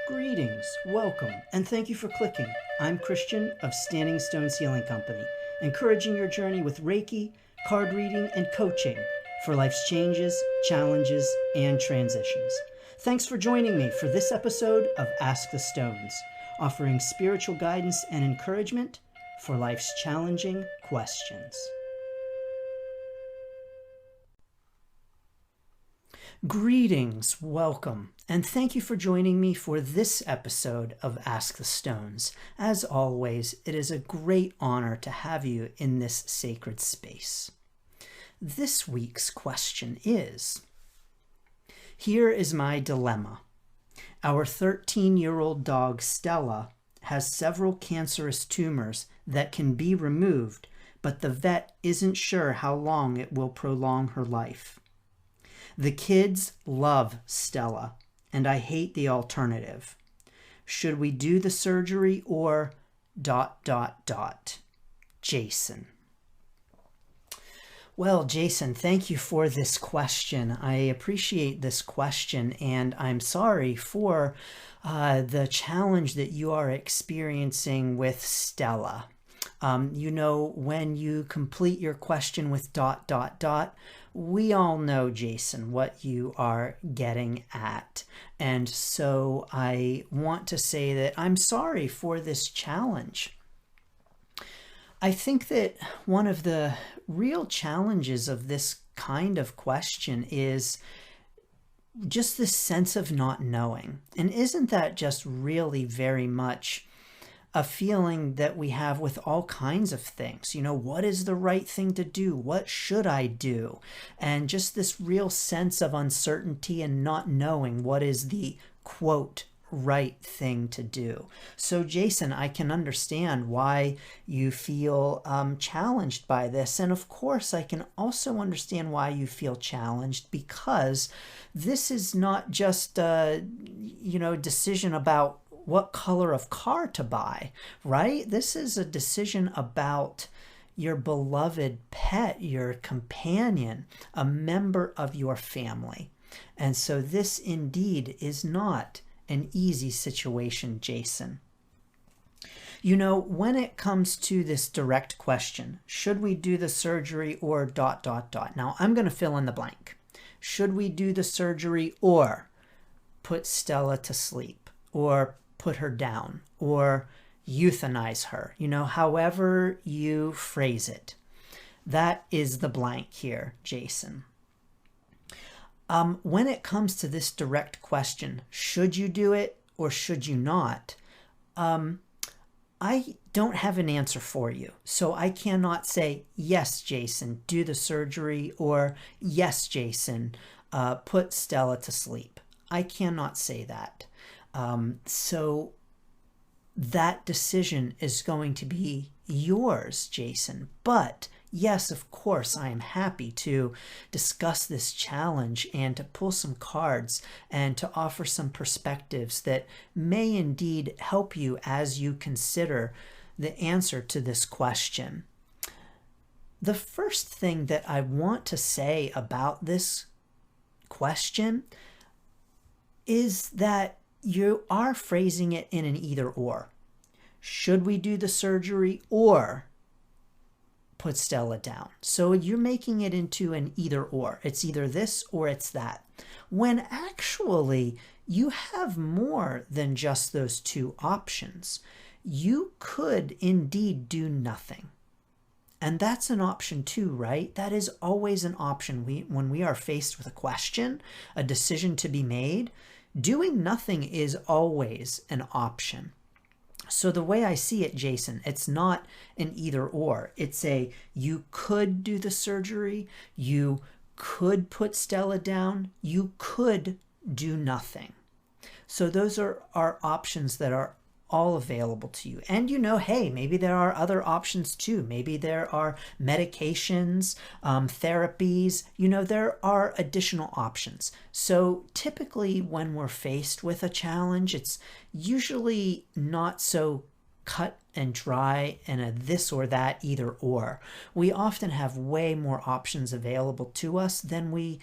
Greetings, welcome, and thank you for clicking. I'm Christian of Standing Stones Healing Company, encouraging your journey with Reiki, card reading, and coaching for life's changes, challenges, and transitions. Thanks for joining me for this episode of Ask the Stones, offering spiritual guidance and encouragement for life's challenging questions. Greetings, welcome, and thank you for joining me for this episode of Ask the Stones. As always, it is a great honor to have you in this sacred space. This week's question is, here is my dilemma. Our 13-year-old dog Stella has several cancerous tumors that can be removed, but the vet isn't sure how long it will prolong her life. The kids love Stella, and I hate the alternative. Should we do the surgery or ... Jason. Well, Jason, thank you for this question. I appreciate this question, and I'm sorry for the challenge that you are experiencing with Stella. When you complete your question with ... we all know, Jason, what you are getting at. And so I want to say that I'm sorry for this challenge. I think that one of the real challenges of this kind of question is just this sense of not knowing. And isn't that just really very much a feeling that we have with all kinds of things? What is the right thing to do? What should I do? And just this real sense of uncertainty and not knowing what is the, quote, right thing to do. So, Jason, I can understand why you feel challenged by this. And of course, I can also understand why you feel challenged, because this is not just a, decision about what color of car to buy, right? This is a decision about your beloved pet, your companion, a member of your family. And so this indeed is not an easy situation, Jason. When it comes to this direct question, should we do the surgery or ... Now, I'm going to fill in the blank. Should we do the surgery or put Stella to sleep, or put her down, or euthanize her, however you phrase it? That is the blank here, Jason. When it comes to this direct question, should you do it or should you not? I don't have an answer for you. So I cannot say, yes, Jason, do the surgery, or yes, Jason, put Stella to sleep. I cannot say that. So that decision is going to be yours, Jason. But yes, of course, I am happy to discuss this challenge and to pull some cards and to offer some perspectives that may indeed help you as you consider the answer to this question. The first thing that I want to say about this question is that you are phrasing it in an either or. Should we do the surgery or put Stella down? So you're making it into an either or. It's either this or it's that. When actually you have more than just those two options. You could indeed do nothing. And that's an option too, right? That is always an option. When we are faced with a question, a decision to be made, doing nothing is always an option. So the way I see it, Jason, it's not an either or. It's a, you could do the surgery, you could put Stella down, you could do nothing. So those are options that are all available to you. And hey, maybe there are other options too. Maybe there are medications, therapies, there are additional options. So typically when we're faced with a challenge, it's usually not so cut and dry and a this or that either or. We often have way more options available to us than we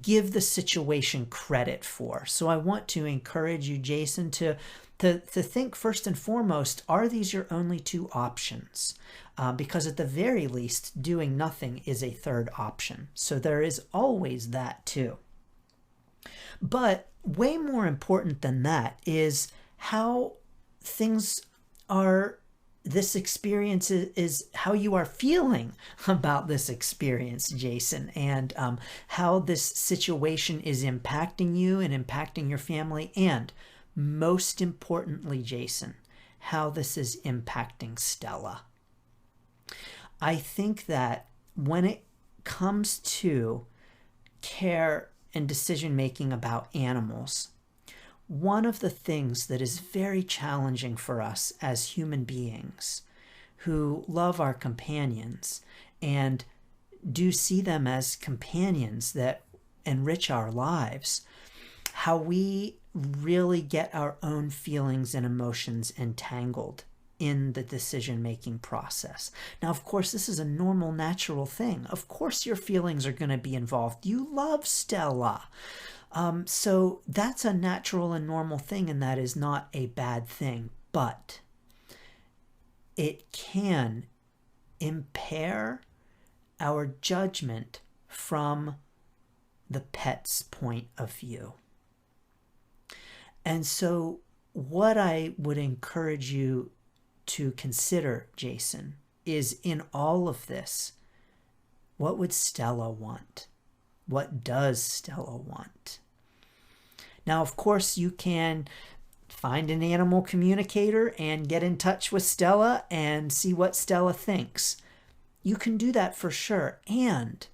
give the situation credit for. So I want to encourage you, Jason, to think first and foremost, are these your only two options? Because at the very least, doing nothing is a third option. So there is always that too. But way more important than that is how things are, this experience is how you are feeling about this experience, Jason, and how this situation is impacting you and impacting your family, and most importantly, Jason, how this is impacting Stella. I think that when it comes to care and decision making about animals, one of the things that is very challenging for us as human beings who love our companions and do see them as companions that enrich our lives, how we really get our own feelings and emotions entangled in the decision-making process. Now, of course, this is a normal, natural thing. Of course, your feelings are going to be involved. You love Stella. So that's a natural and normal thing, and that is not a bad thing. But it can impair our judgment from the pet's point of view. And so what I would encourage you to consider, Jason, is in all of this, what would Stella want? What does Stella want? Now, of course, you can find an animal communicator and get in touch with Stella and see what Stella thinks. You can do that for sure. And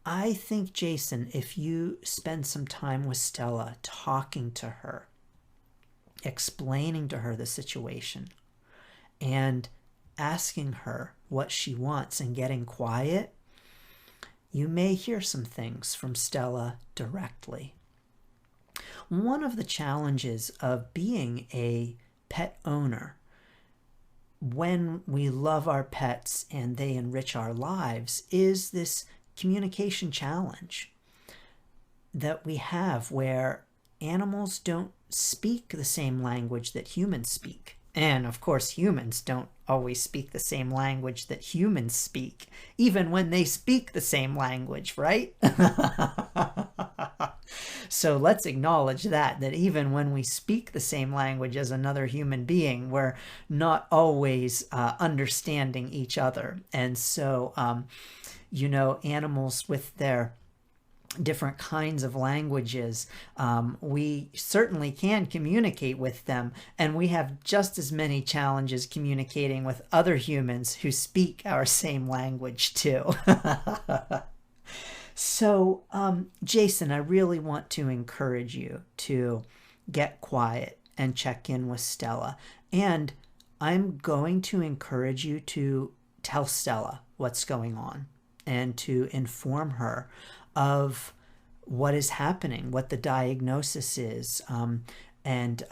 I think, Jason, if you spend some time with Stella, talking to her, explaining to her the situation, and asking her what she wants and getting quiet, you may hear some things from Stella directly. One of the challenges of being a pet owner, when we love our pets and they enrich our lives, is this communication challenge that we have where animals don't speak the same language that humans speak. And of course, humans don't always speak the same language that humans speak, even when they speak the same language, right? So let's acknowledge that even when we speak the same language as another human being, we're not always understanding each other. And so, animals with their different kinds of languages, we certainly can communicate with them, and we have just as many challenges communicating with other humans who speak our same language too. So, Jason, I really want to encourage you to get quiet and check in with Stella, and I'm going to encourage you to tell Stella what's going on and to inform her of what is happening, what the diagnosis is, and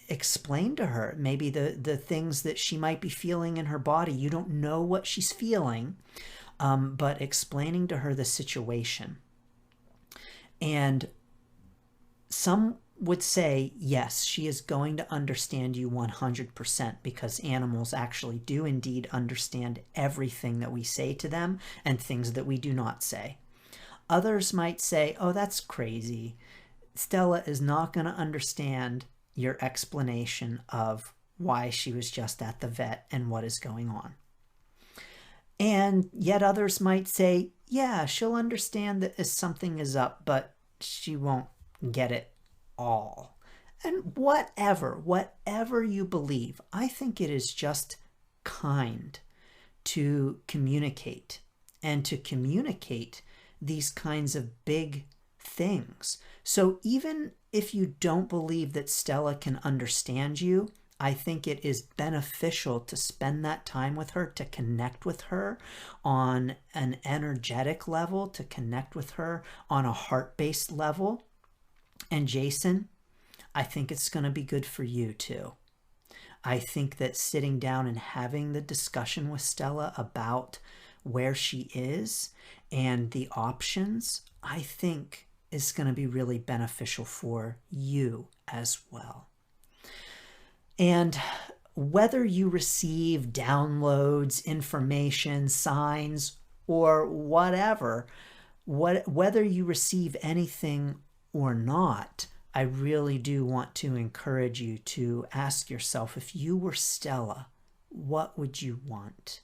explain to her maybe the things that she might be feeling in her body. You don't know what she's feeling, but explaining to her the situation. And some would say, yes, she is going to understand you 100%, because animals actually do indeed understand everything that we say to them and things that we do not say. Others might say, oh, that's crazy. Stella is not going to understand your explanation of why she was just at the vet and what is going on. And yet others might say, yeah, she'll understand that something is up, but she won't get it all. And whatever you believe, I think it is just kind to communicate, and to communicate these kinds of big things. So even if you don't believe that Stella can understand you, I think it is beneficial to spend that time with her, to connect with her on an energetic level, to connect with her on a heart-based level. And Jason, I think it's going to be good for you too. I think that sitting down and having the discussion with Stella about where she is and the options, I think is going to be really beneficial for you as well. And whether you receive downloads, information, signs, or whatever, whether you receive anything or not, I really do want to encourage you to ask yourself, if you were Stella, what would you want?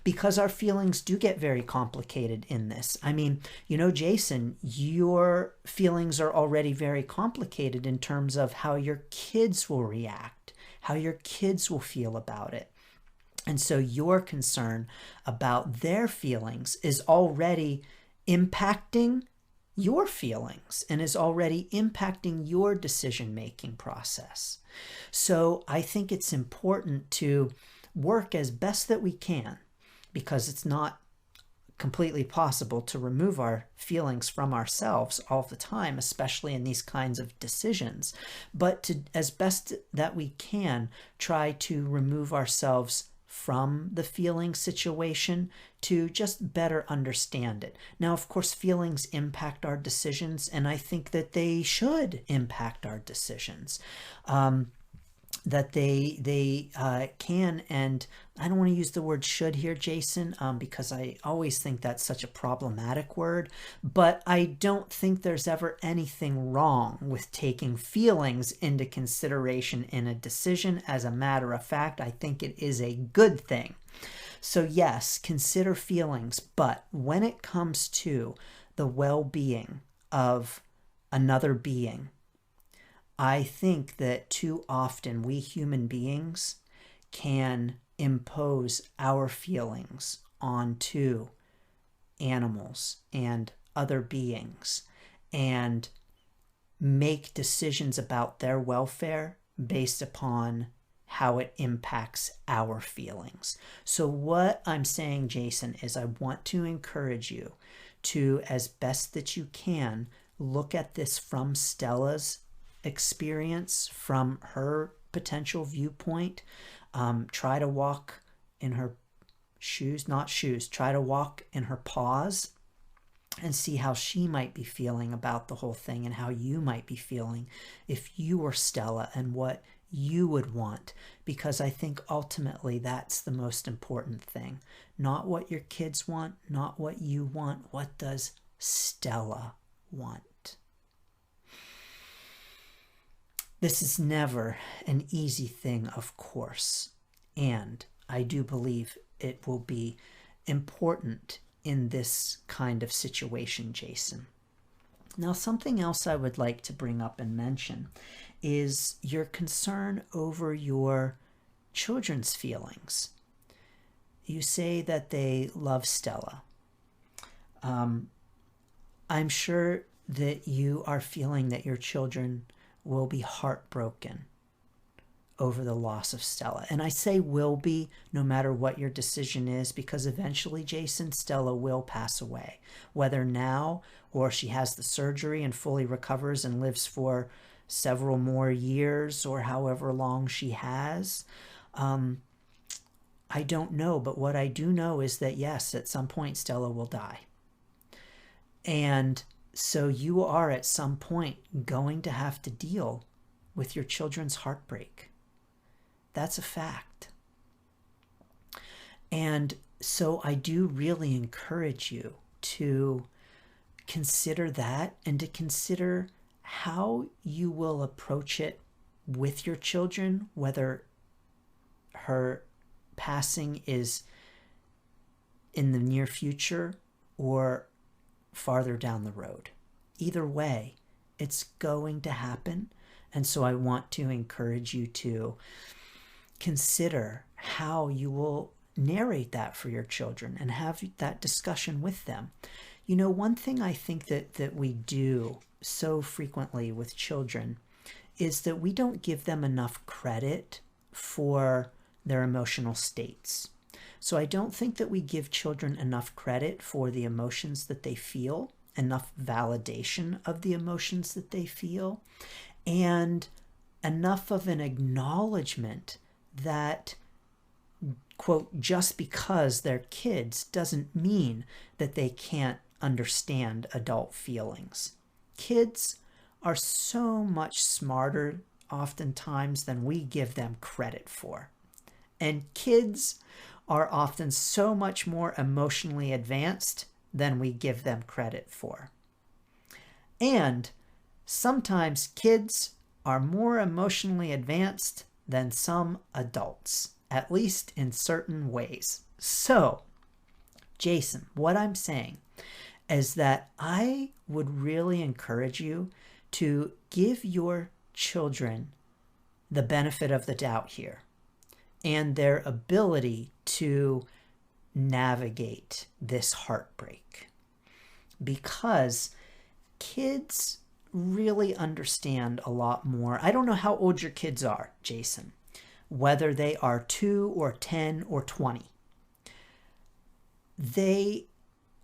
Because our feelings do get very complicated in this. I mean, Jason, your feelings are already very complicated in terms of how your kids will react, how your kids will feel about it. And so your concern about their feelings is already impacting your feelings and is already impacting your decision-making process. So I think it's important to work as best that we can, because it's not completely possible to remove our feelings from ourselves all the time, especially in these kinds of decisions, but to, as best that we can, try to remove ourselves from the feeling situation to just better understand it. Now, of course, feelings impact our decisions, and I think that they should impact our decisions. That they can, and I don't want to use the word should here, Jason, because I always think that's such a problematic word, but I don't think there's ever anything wrong with taking feelings into consideration in a decision. As a matter of fact, I think it is a good thing. So yes, consider feelings, but when it comes to the well-being of another being, I think that too often we human beings can impose our feelings onto animals and other beings and make decisions about their welfare based upon how it impacts our feelings. So what I'm saying, Jason, is I want to encourage you to, as best that you can, look at this from Stella's experience, from her potential viewpoint. Try to walk in her shoes, not shoes, try to walk in her paws and see how she might be feeling about the whole thing and how you might be feeling if you were Stella and what you would want. Because I think ultimately that's the most important thing. Not what your kids want, not what you want. What does Stella want? This is never an easy thing, of course, and I do believe it will be important in this kind of situation, Jason. Now, something else I would like to bring up and mention is your concern over your children's feelings. You say that they love Stella. I'm sure that you are feeling that your children will be heartbroken over the loss of Stella. And I say will be, no matter what your decision is, because eventually, Jason, Stella will pass away. Whether now or she has the surgery and fully recovers and lives for several more years or however long she has, I don't know. But what I do know is that, yes, at some point Stella will die. And so you are at some point going to have to deal with your children's heartbreak. That's a fact. And so I do really encourage you to consider that and to consider how you will approach it with your children, whether her passing is in the near future or farther down the road. Either way, it's going to happen. And so I want to encourage you to consider how you will narrate that for your children and have that discussion with them. You know, one thing I think that we do so frequently with children is that we don't give them enough credit for their emotional states. So I don't think that we give children enough credit for the emotions that they feel, enough validation of the emotions that they feel, and enough of an acknowledgement that, quote, just because they're kids doesn't mean that they can't understand adult feelings. Kids are so much smarter oftentimes than we give them credit for. And kids are often so much more emotionally advanced than we give them credit for. And sometimes kids are more emotionally advanced than some adults, at least in certain ways. So, Jason, what I'm saying is that I would really encourage you to give your children the benefit of the doubt here and their ability to navigate this heartbreak, because kids really understand a lot more. I don't know how old your kids are, Jason, whether they are 2 or 10 or 20. They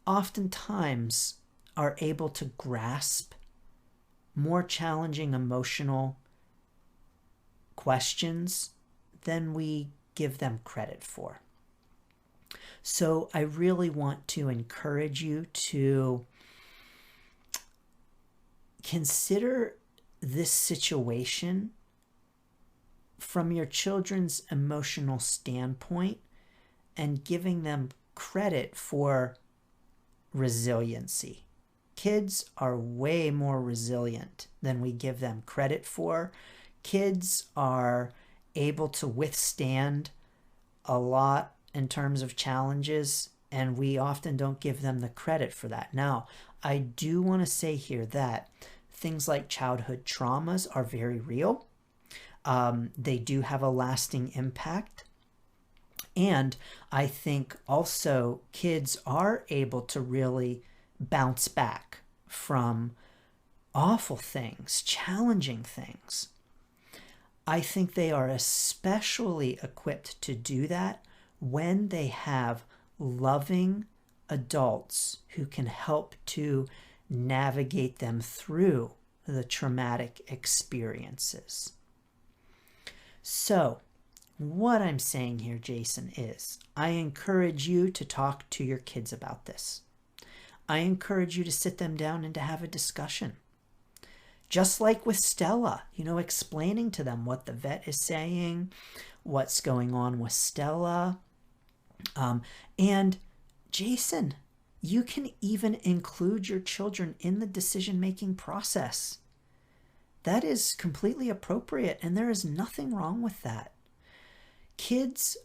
oftentimes are able to grasp more challenging emotional questions than we give them credit for. So I really want to encourage you to consider this situation from your children's emotional standpoint and giving them credit for resiliency. Kids are way more resilient than we give them credit for. Kids are able to withstand a lot in terms of challenges, and we often don't give them the credit for that. Now, I do want to say here that things like childhood traumas are very real. They do have a lasting impact. And I think also kids are able to really bounce back from awful things, challenging things. I think they are especially equipped to do that when they have loving adults who can help to navigate them through the traumatic experiences. So, what I'm saying here, Jason, is I encourage you to talk to your kids about this. I encourage you to sit them down and to have a discussion. Just like with Stella, explaining to them what the vet is saying, what's going on with Stella. And Jason, you can even include your children in the decision-making process. That is completely appropriate, and there is nothing wrong with that. Kids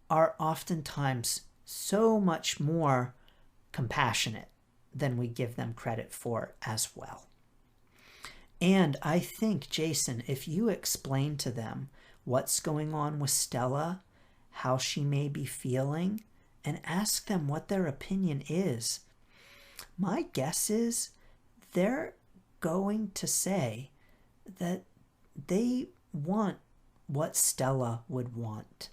are oftentimes so much more compassionate than we give them credit for as well. And I think, Jason, if you explain to them what's going on with Stella, how she may be feeling, and ask them what their opinion is, my guess is they're going to say that they want what Stella would want.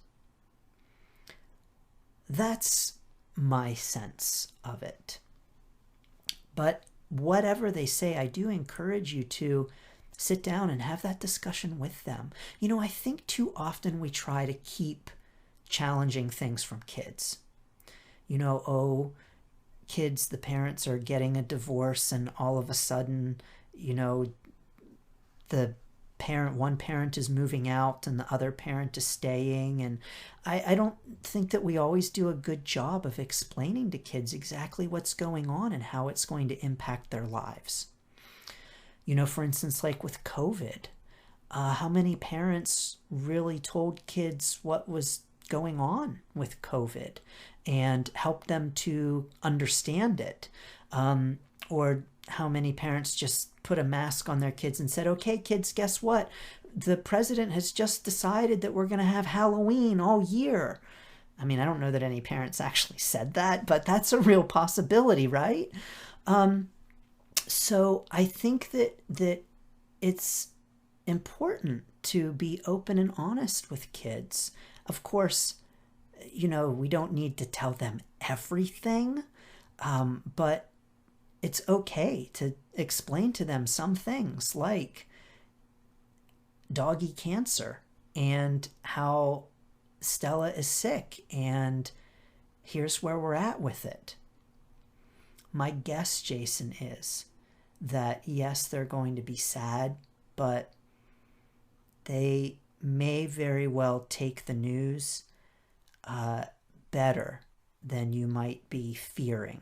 That's my sense of it. But whatever they say, I do encourage you to sit down and have that discussion with them. I think too often we try to keep challenging things from kids. Kids, the parents are getting a divorce, and all of a sudden, one parent is moving out and the other parent is staying. And I don't think that we always do a good job of explaining to kids exactly what's going on and how it's going to impact their lives. For instance, like with COVID, how many parents really told kids what was going on with COVID and helped them to understand it? Or how many parents just put a mask on their kids and said, okay, kids, guess what? The president has just decided that we're going to have Halloween all year. I mean, I don't know that any parents actually said that, but that's a real possibility, right? So I think that it's important to be open and honest with kids. Of course, we don't need to tell them everything, but it's okay to explain to them some things like doggy cancer and how Stella is sick and here's where we're at with it. My guess, Jason, is that yes, they're going to be sad, but they may very well take the news better than you might be fearing.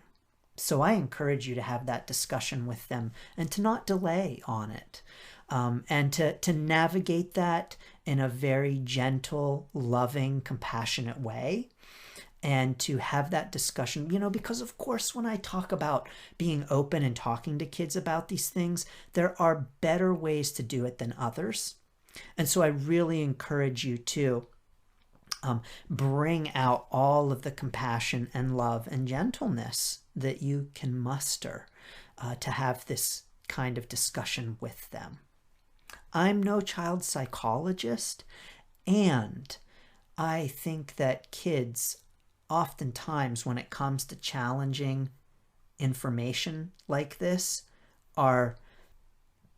So I encourage you to have that discussion with them and to not delay on it, and to navigate that in a very gentle, loving, compassionate way, and to have that discussion, because of course, when I talk about being open and talking to kids about these things, there are better ways to do it than others. And so I really encourage you to bring out all of the compassion and love and gentleness that you can muster to have this kind of discussion with them. I'm no child psychologist, and I think that kids, oftentimes when it comes to challenging information like this, are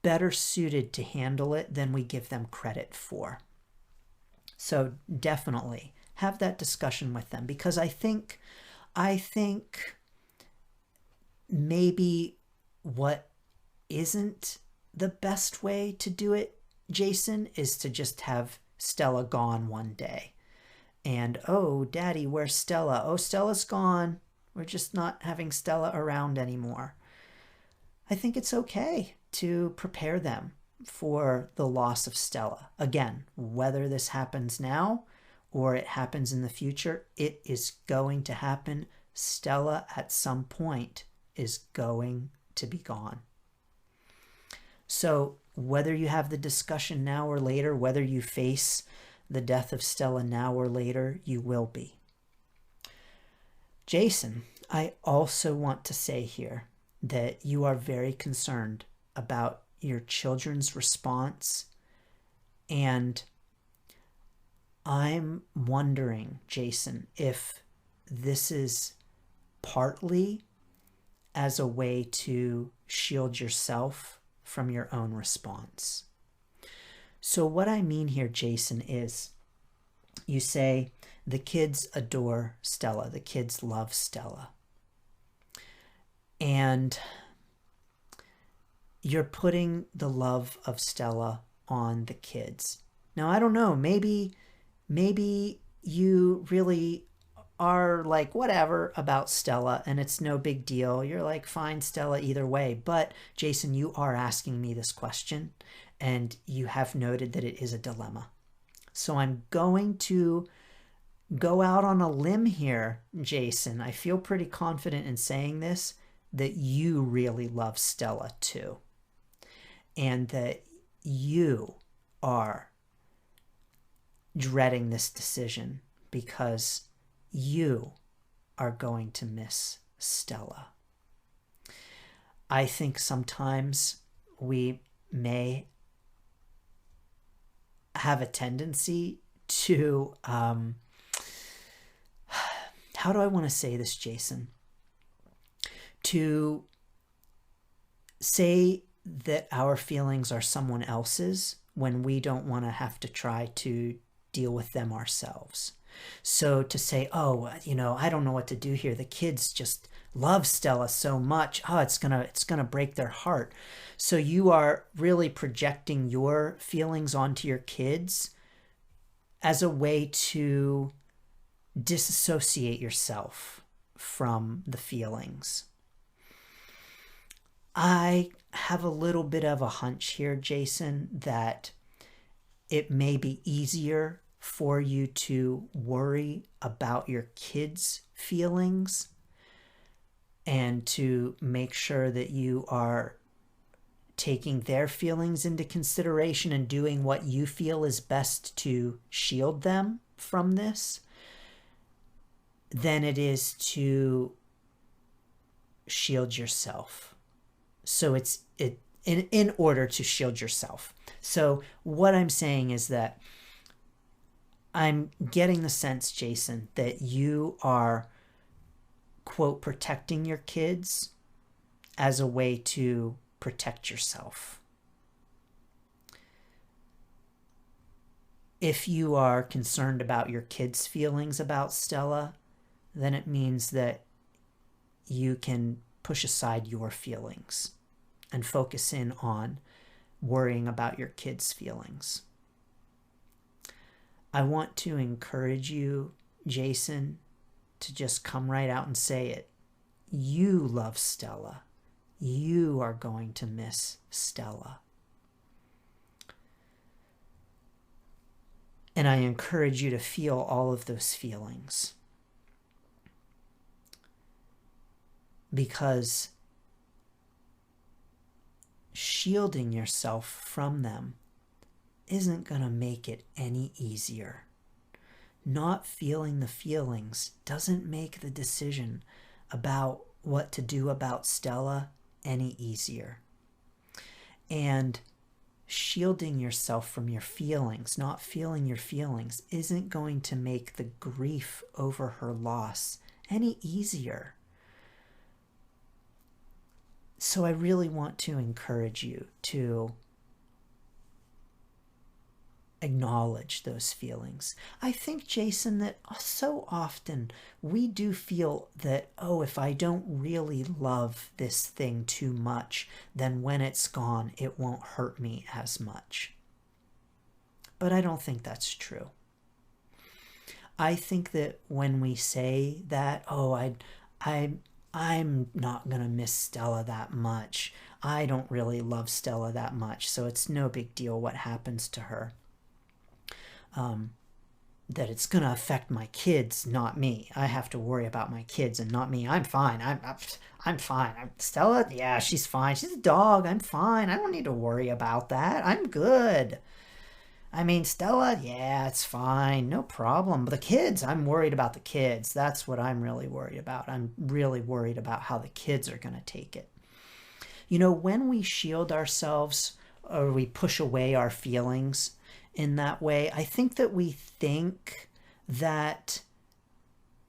better suited to handle it than we give them credit for. So definitely have that discussion with them, because I think maybe what isn't the best way to do it, Jason, is to just have Stella gone one day. And, oh, Daddy, where's Stella? Oh, Stella's gone. We're just not having Stella around anymore. I think it's okay to prepare them for the loss of Stella. Again, whether this happens now or it happens in the future, it is going to happen. Stella at some point is going to be gone. So whether you have the discussion now or later, whether you face the death of Stella now or later, you will be. Jason, I also want to say here that you are very concerned about your children's response, and I'm wondering, Jason, if this is partly as a way to shield yourself from your own response. So what I mean here, Jason, is you say the kids adore Stella, the kids love Stella, and you're putting the love of Stella on the kids. Now, I don't know, maybe you really are like whatever about Stella and it's no big deal. You're like, fine, Stella, either way. But Jason, you are asking me this question, and you have noted that it is a dilemma. So I'm going to go out on a limb here, Jason. I feel pretty confident in saying this, that you really love Stella too, and that you are dreading this decision because you are going to miss Stella. I think sometimes we may have a tendency to, how do I want to say this, Jason? To say that our feelings are someone else's when we don't want to have to try to deal with them ourselves. So to say, oh, I don't know what to do here. The kids just love Stella so much. Oh, it's gonna break their heart. So you are really projecting your feelings onto your kids as a way to disassociate yourself from the feelings. I have a little bit of a hunch here, Jason, that it may be easier for you to worry about your kids' feelings and to make sure that you are taking their feelings into consideration and doing what you feel is best to shield them from this, than it is to shield yourself. So it's in order to shield yourself. So what I'm saying is that I'm getting the sense, Jason, that you are, quote, protecting your kids as a way to protect yourself. If you are concerned about your kids' feelings about Stella, then it means that you can push aside your feelings and focus in on worrying about your kids' feelings. I want to encourage you, Jason, to just come right out and say it. You love Stella. You are going to miss Stella. And I encourage you to feel all of those feelings. Because shielding yourself from them isn't going to make it any easier. Not feeling the feelings doesn't make the decision about what to do about Stella any easier. And shielding yourself from your feelings, not feeling your feelings, isn't going to make the grief over her loss any easier. So I really want to encourage you to acknowledge those feelings. I think, Jason, that so often we do feel that, oh, if I don't really love this thing too much, then when it's gone, it won't hurt me as much. But I don't think that's true. I think that when we say that, oh, I'm not going to miss Stella that much. I don't really love Stella that much, so it's no big deal what happens to her. That it's going to affect my kids, not me. I have to worry about my kids and not me. I'm fine. I'm fine. Stella, yeah, she's fine. She's a dog. I'm fine. I don't need to worry about that. I'm good. I mean, Stella, yeah, it's fine. No problem. But the kids, I'm worried about the kids. That's what I'm really worried about. I'm really worried about how the kids are going to take it. You know, when we shield ourselves or we push away our feelings in that way, I think that we think that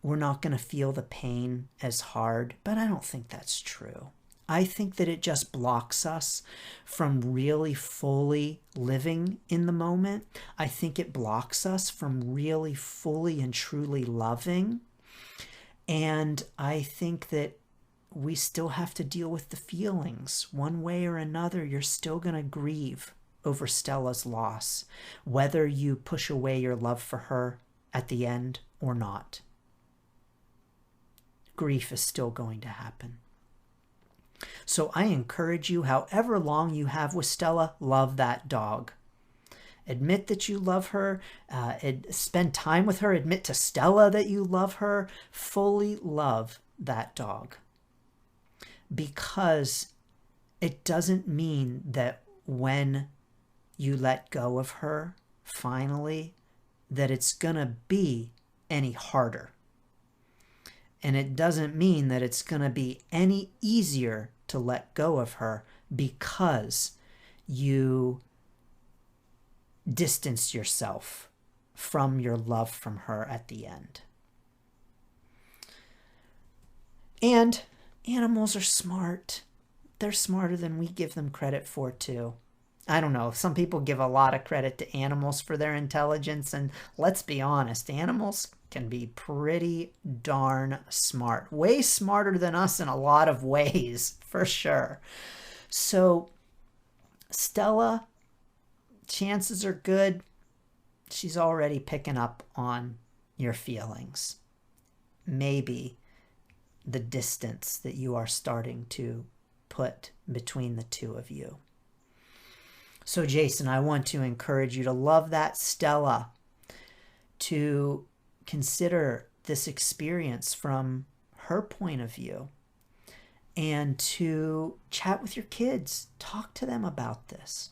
we're not going to feel the pain as hard, but I don't think that's true. I think that it just blocks us from really fully living in the moment. I think it blocks us from really fully and truly loving. And I think that we still have to deal with the feelings. One way or another, you're still going to grieve over Stella's loss, whether you push away your love for her at the end or not. Grief is still going to happen. So I encourage you, however long you have with Stella, love that dog. Admit that you love her. Spend time with her. Admit to Stella that you love her. Fully love that dog. Because it doesn't mean that when you let go of her, finally, that it's going to be any harder. And it doesn't mean that it's going to be any easier to let go of her because you distance yourself from your love from her at the end. And animals are smart. They're smarter than we give them credit for, too. I don't know. Some people give a lot of credit to animals for their intelligence. And let's be honest, animals can be pretty darn smart. Way smarter than us in a lot of ways, for sure. So Stella, chances are good she's already picking up on your feelings. Maybe the distance that you are starting to put between the two of you. So Jason, I want to encourage you to love that Stella, to consider this experience from her point of view, and to chat with your kids. Talk to them about this.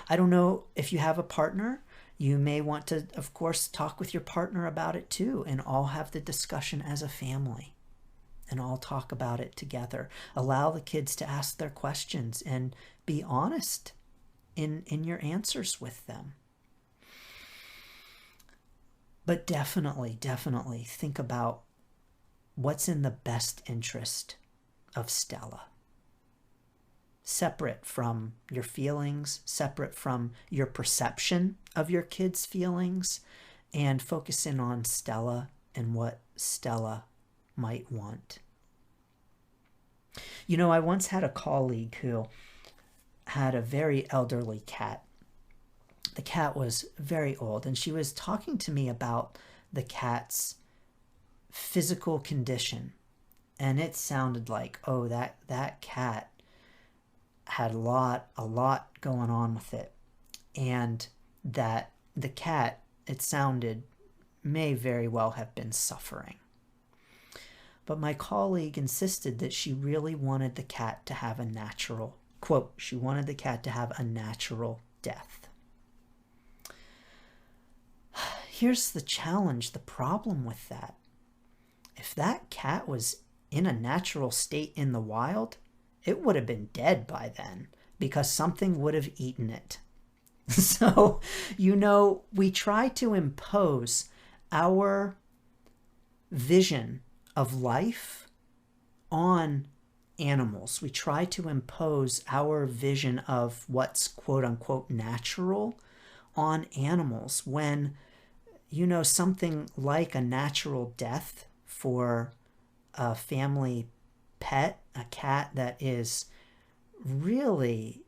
I don't know if you have a partner. You may want to, of course, talk with your partner about it too, and all have the discussion as a family and all talk about it together. Allow the kids to ask their questions and be honest in your answers with them. But definitely think about what's in the best interest of Stella. Separate from your feelings, separate from your perception of your kids' feelings, and focus in on Stella and what Stella might want. You know, I once had a colleague who had a very elderly cat. The cat was very old, and she was talking to me about the cat's physical condition. And it sounded like, oh, that cat had a lot going on with it. And that the cat, it sounded, may very well have been suffering. But my colleague insisted that she really wanted the cat to have a natural, quote, she wanted the cat to have a natural death. Here's the challenge, the problem with that. If that cat was in a natural state in the wild, it would have been dead by then because something would have eaten it. So, you know, we try to impose our vision of life on animals. We try to impose our vision of what's quote unquote natural on animals when, you know, something like a natural death for a family pet, a cat that is really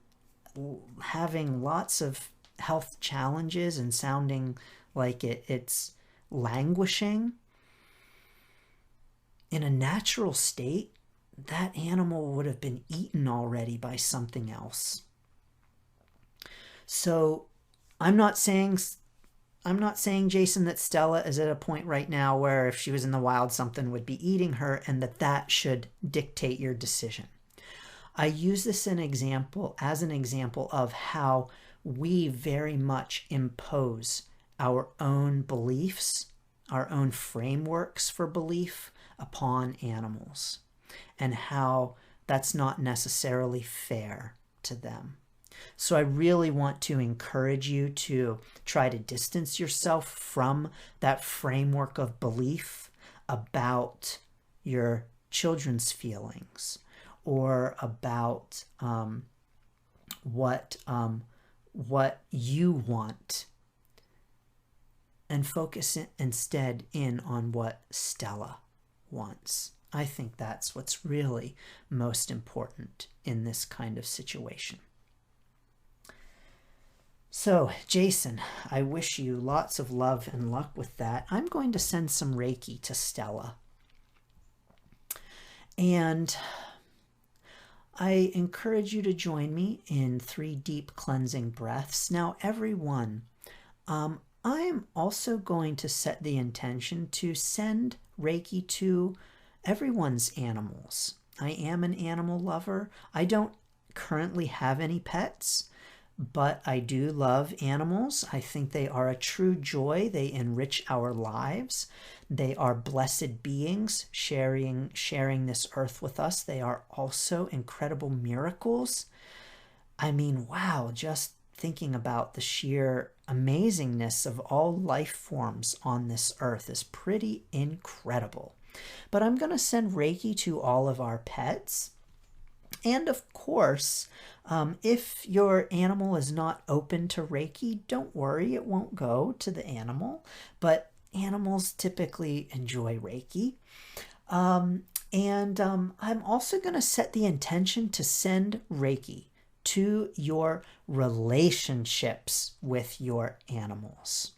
having lots of health challenges and sounding like it's languishing. In a natural state, that animal would have been eaten already by something else. So I'm not saying, Jason, that Stella is at a point right now where if she was in the wild, something would be eating her and that should dictate your decision. I use this as an example of how we very much impose our own beliefs, our own frameworks for belief upon animals, and how that's not necessarily fair to them. So I really want to encourage you to try to distance yourself from that framework of belief about your children's feelings or about what you want, and focus instead in on what Stella wants. I think that's what's really most important in this kind of situation. So, Jason, I wish you lots of love and luck with that. I'm going to send some Reiki to Stella. And I encourage you to join me in 3 deep cleansing breaths. Now, everyone, I am also going to set the intention to send Reiki to everyone's animals. I am an animal lover. I don't currently have any pets, but I do love animals. I think they are a true joy. They enrich our lives. They are blessed beings sharing this earth with us. They are also incredible miracles. I mean, wow, just thinking about the sheer amazingness of all life forms on this earth is pretty incredible. But I'm going to send Reiki to all of our pets. And of course, if your animal is not open to Reiki, don't worry, it won't go to the animal. But animals typically enjoy Reiki. I'm also going to set the intention to send Reiki to your relationships with your animals.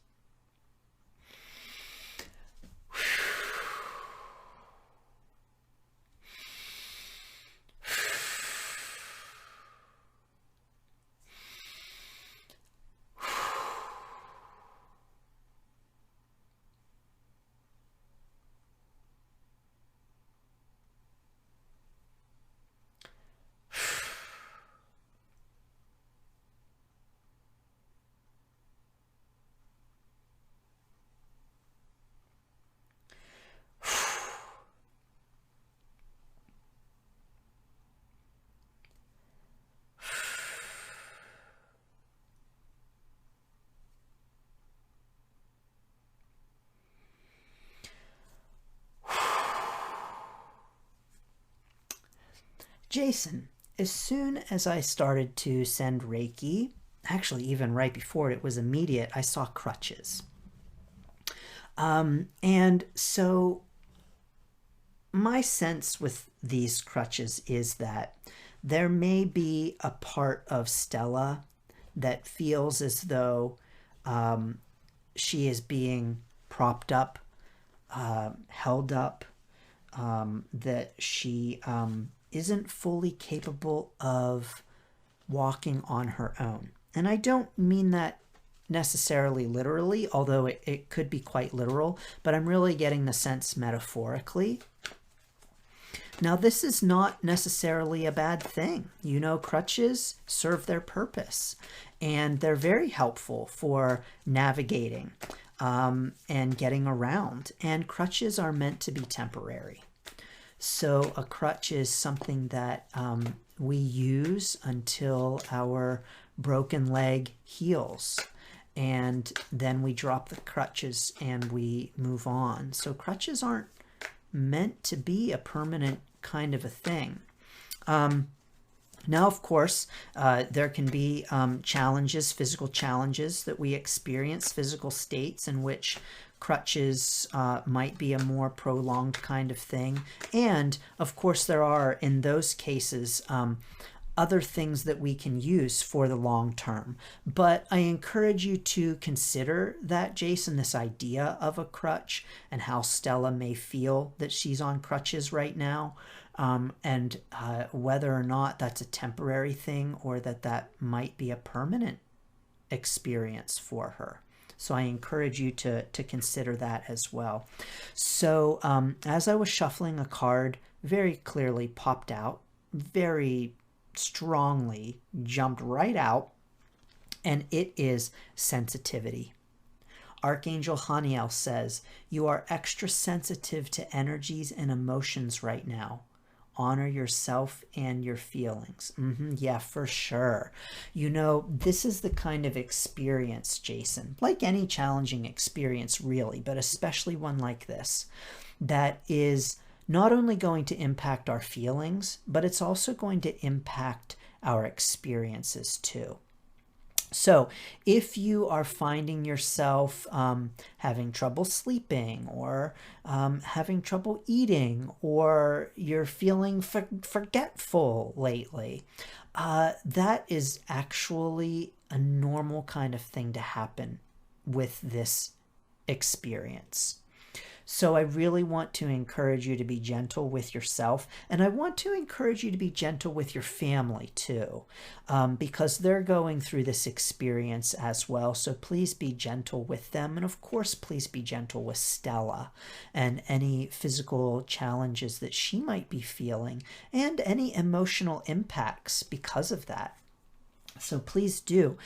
Jason, as soon as I started to send Reiki, actually even right before it was immediate, I saw crutches. And so my sense with these crutches is that there may be a part of Stella that feels as though she is being propped up, held up, that she isn't fully capable of walking on her own. And I don't mean that necessarily literally, although it could be quite literal, but I'm really getting the sense metaphorically. Now, this is not necessarily a bad thing. You know, crutches serve their purpose, and they're very helpful for navigating and getting around. And crutches are meant to be temporary. So a crutch is something that we use until our broken leg heals. And then we drop the crutches and we move on. So crutches aren't meant to be a permanent kind of a thing. Now, of course, there can be challenges, physical challenges that we experience, physical states in which crutches might be a more prolonged kind of thing. And, of course, there are, in those cases, other things that we can use for the long term. But I encourage you to consider that, Jason, this idea of a crutch and how Stella may feel that she's on crutches right now, and whether or not that's a temporary thing or that might be a permanent experience for her. So I encourage you to consider that as well. So as I was shuffling, a card very clearly popped out, very strongly jumped right out, and it is sensitivity. Archangel Haniel says, you are extra sensitive to energies and emotions right now. Honor yourself and your feelings. Yeah, for sure. You know, this is the kind of experience, Jason, like any challenging experience really, but especially one like this, that is not only going to impact our feelings, but it's also going to impact our experiences too. So if you are finding yourself having trouble sleeping, or having trouble eating, or you're feeling forgetful lately, that is actually a normal kind of thing to happen with this experience. So I really want to encourage you to be gentle with yourself, and I want to encourage you to be gentle with your family too, because they're going through this experience as well. So please be gentle with them, and of course, please be gentle with Stella and any physical challenges that she might be feeling, and any emotional impacts because of that. So please do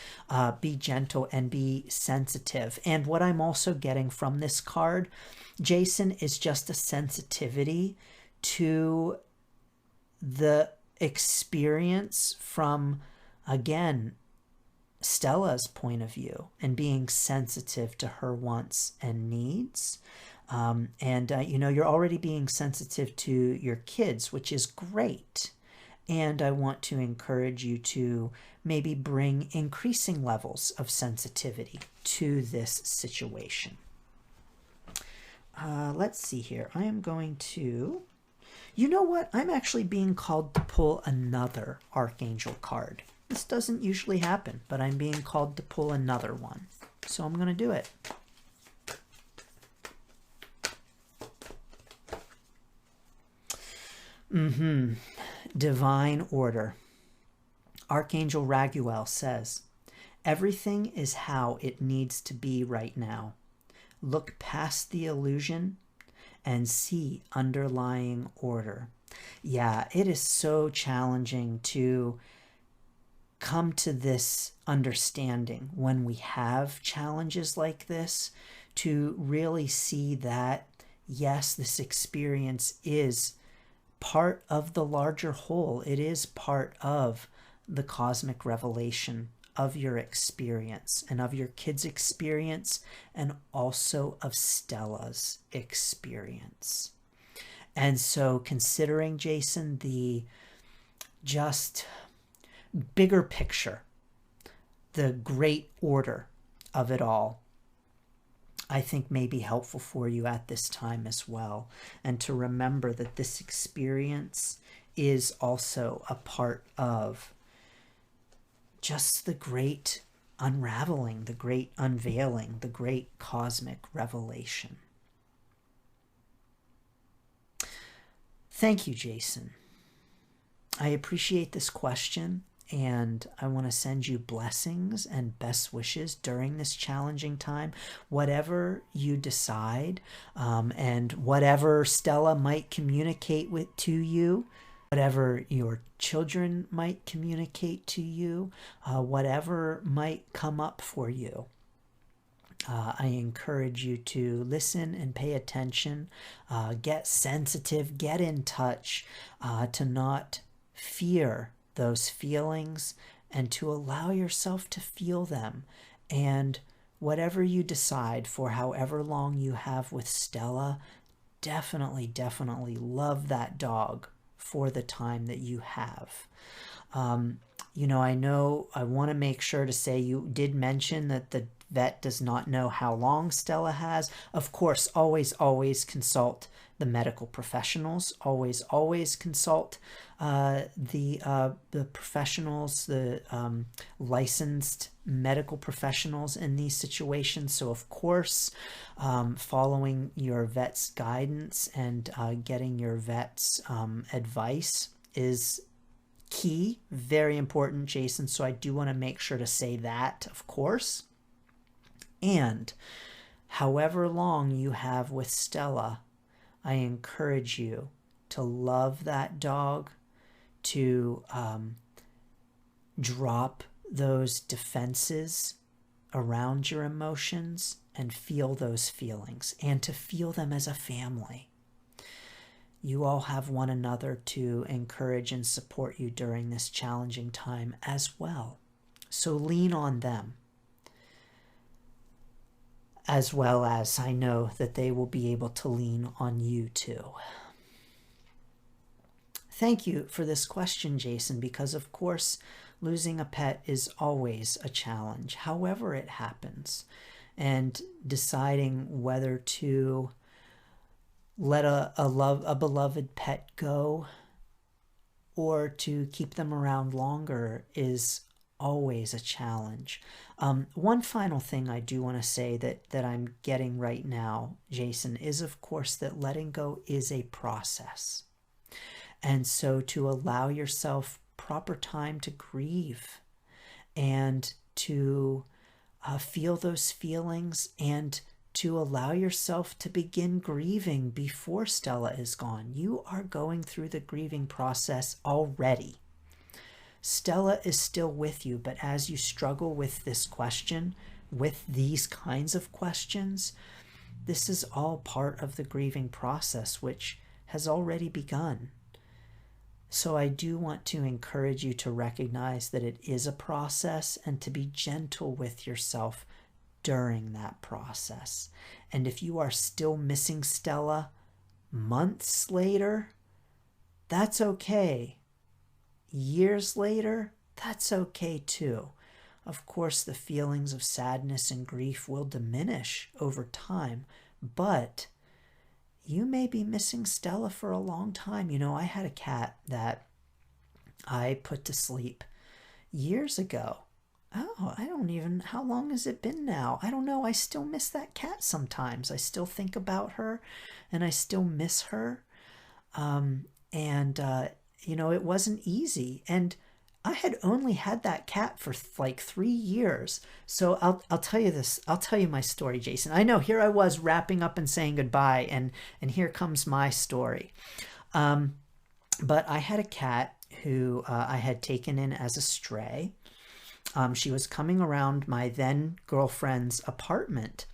be gentle and be sensitive. And what I'm also getting from this card, Jason, is just a sensitivity to the experience from, again, Stella's point of view, and being sensitive to her wants and needs. You know, you're already being sensitive to your kids, which is great. And I want to encourage you to maybe bring increasing levels of sensitivity to this situation. Let's see here. I am going to... You know what? I'm actually being called to pull another Archangel card. This doesn't usually happen, but I'm being called to pull another one. So I'm going to do it. Divine order. Archangel Raguel says, everything is how it needs to be right now. Look past the illusion and see underlying order. Yeah, it is so challenging to come to this understanding when we have challenges like this, to really see that, yes, this experience is part of the larger whole. It is part of the cosmic revelation of your experience, and of your kids' experience, and also of Stella's experience. And so considering, Jason, the just bigger picture, the great order of it all, I think may be helpful for you at this time as well. And to remember that this experience is also a part of just the great unraveling, the great unveiling, the great cosmic revelation. Thank you, Jason. I appreciate this question, and I want to send you blessings and best wishes during this challenging time. Whatever you decide, and whatever Stella might communicate to you, whatever your children might communicate to you, whatever might come up for you, I encourage you to listen and pay attention, get sensitive, get in touch, to not fear those feelings and to allow yourself to feel them. And whatever you decide for however long you have with Stella, definitely love that dog for the time that you have. I know I want to make sure to say you did mention that the vet does not know how long Stella has. Of course, always consult the medical professionals. Always consult the professionals, the licensed medical professionals in these situations. So, of course, following your vet's guidance and getting your vet's advice is key, very important, Jason. So I do want to make sure to say that, of course. And however long you have with Stella, I encourage you to love that dog, to drop those defenses around your emotions and feel those feelings, and to feel them as a family. You all have one another to encourage and support you during this challenging time as well. So lean on them, as well as I know that they will be able to lean on you too. Thank you for this question, Jason, because of course, losing a pet is always a challenge, however it happens. And deciding whether to let a beloved pet go or to keep them around longer is always a challenge. One final thing I do want to say that I'm getting right now, Jason, is of course that letting go is a process. And so to allow yourself proper time to grieve and to feel those feelings, and to allow yourself to begin grieving before Stella is gone. You are going through the grieving process already. Stella is still with you, but as you struggle with this question, with these kinds of questions, this is all part of the grieving process, which has already begun. So I do want to encourage you to recognize that it is a process and to be gentle with yourself during that process. And if you are still missing Stella months later, that's okay. Years later, that's okay too. Of course, the feelings of sadness and grief will diminish over time, but you may be missing Stella for a long time. I had a cat that I put to sleep years ago. Oh, how long has it been now? I don't know. I still miss that cat sometimes. I still think about her and I still miss her. It wasn't easy. And I had only had that cat for like 3 years. So I'll tell you this. I'll tell you my story, Jason. I know here I was wrapping up and saying goodbye, and here comes my story. But I had a cat who I had taken in as a stray. She was coming around my then girlfriend's apartment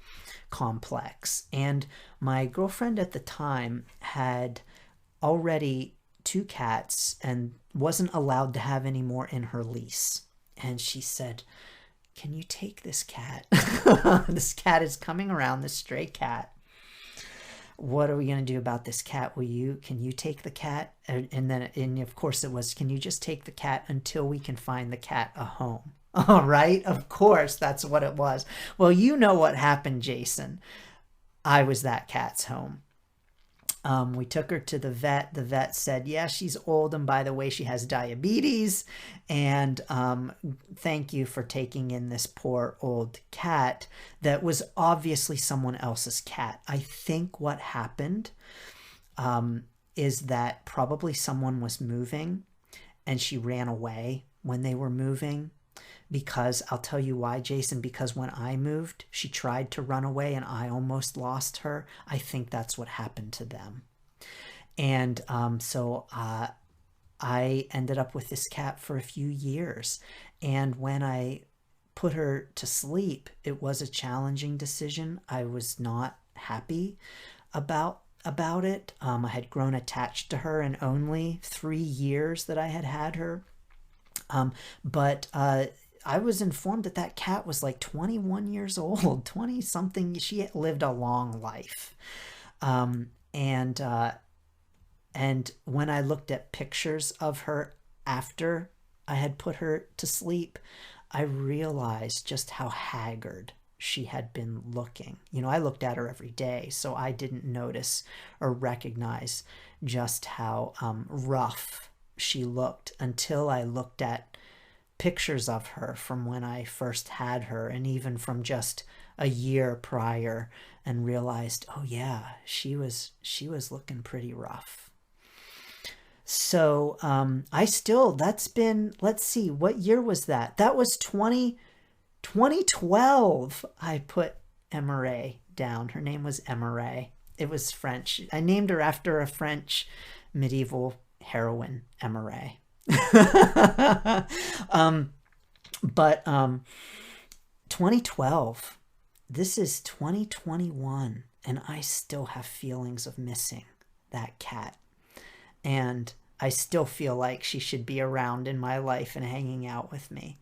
complex, and my girlfriend at the time had already 2 cats and wasn't allowed to have any more in her lease. And she said, "Can you take this cat? This cat is coming around, this stray cat. What are we going to do about this cat? Can you take the cat?" And of course it was, "Can you just take the cat until we can find the cat a home?" All right, of course, that's what it was. Well, you know what happened, Jason. I was that cat's home. We took her to the vet. The vet said, yeah, she's old. And by the way, she has diabetes. And thank you for taking in this poor old cat that was obviously someone else's cat. I think what happened is that probably someone was moving and she ran away when they were moving. Because I'll tell you why, Jason, because when I moved, she tried to run away and I almost lost her. I think that's what happened to them. And so I ended up with this cat for a few years. And when I put her to sleep, it was a challenging decision. I was not happy about it. I had grown attached to her in only 3 years that I had her. But I was informed that that cat was like 21 years old, 20 something. She lived a long life. And when I looked at pictures of her after I had put her to sleep, I realized just how haggard she had been looking. You know, I looked at her every day, so I didn't notice or recognize just how rough she looked until I looked at pictures of her from when I first had her and even from just a year prior and realized, oh yeah, she was looking pretty rough. So that's been, let's see, what year was that? That was 2012. I put Emma Ray down. Her name was Emma Ray. It was French. I named her after a French medieval heroine, Emma Ray. But 2012, this is 2021, and I still have feelings of missing that cat. And I still feel like she should be around in my life and hanging out with me.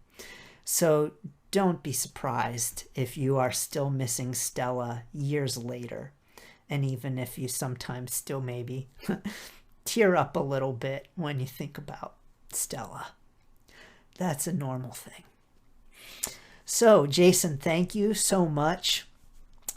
So don't be surprised if you are still missing Stella years later. And even if you sometimes still maybe tear up a little bit when you think about Stella. That's a normal thing. So, Jason, thank you so much.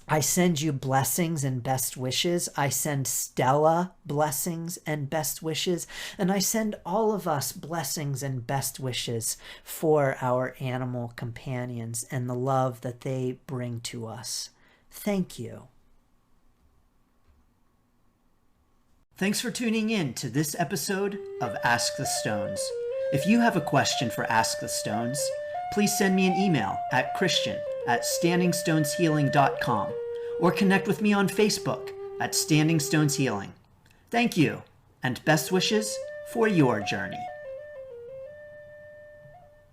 I send you blessings and best wishes. I send Stella blessings and best wishes. And I send all of us blessings and best wishes for our animal companions and the love that they bring to us. Thank you. Thanks for tuning in to this episode of Ask the Stones. If you have a question for Ask the Stones, please send me an email at christian@standingstoneshealing.com or connect with me on Facebook at Standing Stones Healing. Thank you, and best wishes for your journey.